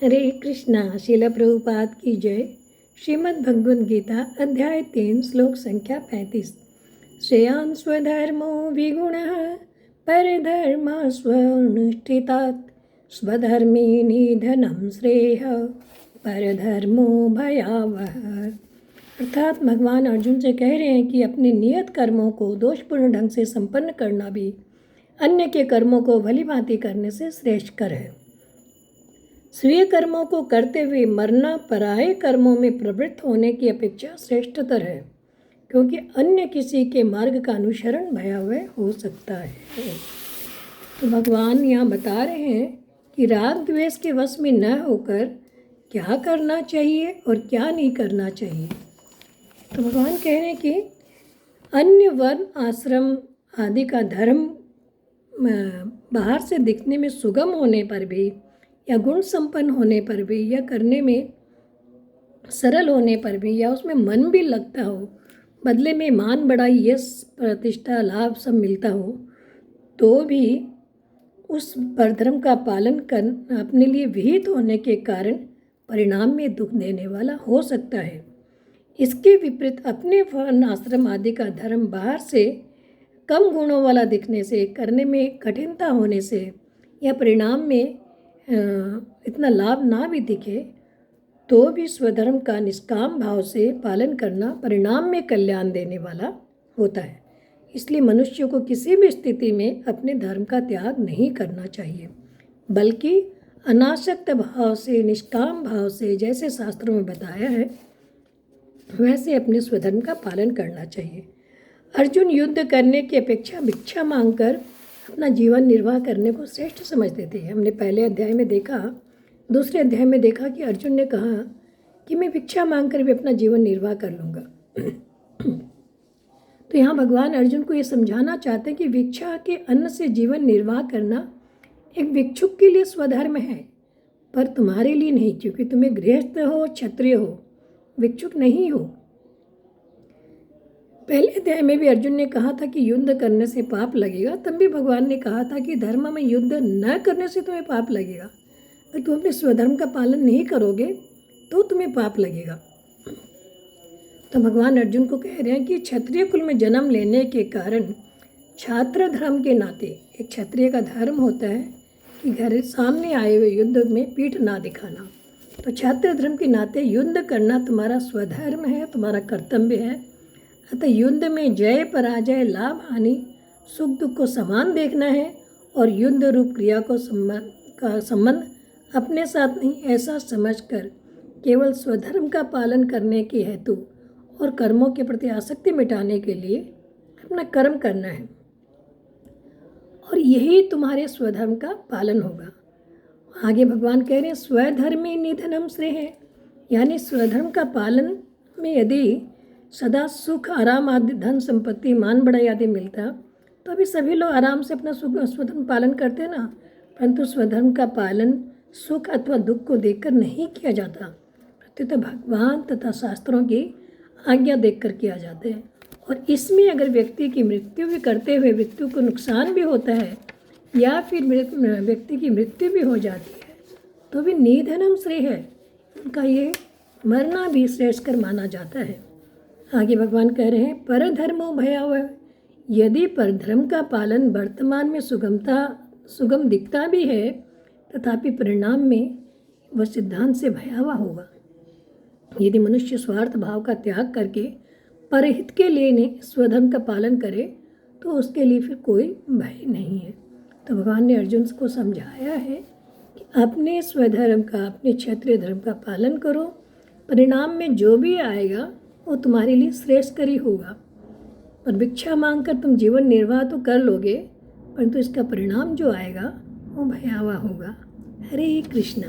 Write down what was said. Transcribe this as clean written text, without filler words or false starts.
हरे कृष्णा। श्रील प्रभुपाद की जय। श्रीमद् भगवद गीता अध्याय 3 श्लोक संख्या 35। श्रेयान् स्वधर्मो विगुणः परधर्मः स्वनुष्ठितात् स्वधर्मे निधनं श्रेयः परधर्मो भयावह। अर्थात भगवान अर्जुन से कह रहे हैं कि अपने नियत कर्मों को दोषपूर्ण ढंग से संपन्न करना भी अन्य के कर्मों को भली भांति करने से श्रेष्ठकर है। स्वीय कर्मों को करते हुए मरना पराये कर्मों में प्रवृत्त होने की अपेक्षा श्रेष्ठतर है, क्योंकि अन्य किसी के मार्ग का अनुसरण भयावह हो सकता है। तो भगवान यहाँ बता रहे हैं कि राग द्वेष के वश में न होकर क्या करना चाहिए और क्या नहीं करना चाहिए। तो भगवान कह रहे हैं कि अन्य वर्ण आश्रम आदि का धर्म बाहर से दिखने में सुगम होने पर भी या गुण संपन्न होने पर भी या करने में सरल होने पर भी या उसमें मन भी लगता हो, बदले में मान बढ़ाई यश प्रतिष्ठा लाभ सब मिलता हो, तो भी उस परधर्म का पालन करना अपने लिए विहित होने के कारण परिणाम में दुख देने वाला हो सकता है। इसके विपरीत अपने वर्ण आश्रम आदि का धर्म बाहर से कम गुणों वाला दिखने से, करने में कठिनता होने से या परिणाम में इतना लाभ ना भी दिखे, तो भी स्वधर्म का निष्काम भाव से पालन करना परिणाम में कल्याण देने वाला होता है। इसलिए मनुष्य को किसी भी स्थिति में अपने धर्म का त्याग नहीं करना चाहिए, बल्कि अनासक्त भाव से, निष्काम भाव से, जैसे शास्त्रों में बताया है वैसे अपने स्वधर्म का पालन करना चाहिए। अर्जुन युद्ध करने की अपेक्षा भिक्षा मांगकर अपना जीवन निर्वाह करने को श्रेष्ठ समझते थे। हमने पहले अध्याय में देखा, दूसरे अध्याय में देखा कि अर्जुन ने कहा कि मैं भिक्षा मांगकर भी अपना जीवन निर्वाह कर लूँगा। तो यहाँ भगवान अर्जुन को ये समझाना चाहते हैं कि भिक्षा के अन्न से जीवन निर्वाह करना एक भिक्षुक के लिए स्वधर्म है, पर तुम्हारे लिए नहीं, क्योंकि तुम्हें गृहस्थ हो, क्षत्रिय हो, भिक्षुक नहीं हो। पहले अध्याय में भी अर्जुन ने कहा था कि युद्ध करने से पाप लगेगा, तब भी भगवान ने कहा था कि धर्म में युद्ध न करने से तुम्हें पाप लगेगा। अगर तुम अपने स्वधर्म का पालन नहीं करोगे तो तुम्हें पाप लगेगा। तो भगवान अर्जुन को कह रहे हैं कि क्षत्रिय कुल में जन्म लेने के कारण छात्र धर्म के नाते, एक क्षत्रिय का धर्म होता है कि घर सामने आए हुए युद्ध में पीठ ना दिखाना। तो छात्र धर्म के नाते युद्ध करना तुम्हारा स्वधर्म है, तुम्हारा कर्तव्य है। अतः युद्ध में जय पराजय, लाभ हानि, सुख दुख को समान देखना है और युद्ध रूप क्रिया को संबंध अपने साथ नहीं, ऐसा समझकर केवल स्वधर्म का पालन करने के हेतु और कर्मों के प्रति आसक्ति मिटाने के लिए अपना कर्म करना है, और यही तुम्हारे स्वधर्म का पालन होगा। आगे भगवान कह रहे हैं स्वधर्मे निधनम श्रेय है, यानी स्वधर्म का पालन में यदि सदा सुख, आराम आदि, धन संपत्ति, मान बढ़ाई आदि मिलता तो अभी सभी लोग आराम से अपना स्वधर्म पालन करते ना, परंतु स्वधर्म का पालन सुख अथवा दुख को देखकर नहीं किया जाता, प्रत्युत भगवान तथा शास्त्रों की आज्ञा देखकर किया जाता है। और इसमें अगर व्यक्ति की मृत्यु भी करते हुए मृत्यु को नुकसान भी होता है या फिर व्यक्ति की मृत्यु भी हो जाती है तो भी निधनम श्रेय है, उनका ये मरना भी श्रेष्ठकर माना जाता है। आगे भगवान कह रहे हैं परधर्मो भयावह, यदि परधर्म का पालन वर्तमान में सुगम दिखता भी है, तथापि परिणाम में वह सिद्धांत से भयावह होगा। यदि मनुष्य स्वार्थ भाव का त्याग करके परहित के लिए स्वधर्म का पालन करे तो उसके लिए फिर कोई भय नहीं है। तो भगवान ने अर्जुन को समझाया है कि अपने स्वधर्म का, अपने क्षत्रिय धर्म का पालन करो, परिणाम में जो भी आएगा वो तुम्हारे लिए श्रेष्ठ ही होगा। और भिक्षा मांगकर तुम जीवन निर्वाह तो कर लोगे, परंतु इसका परिणाम जो आएगा वो भयावह होगा। हरे कृष्णा।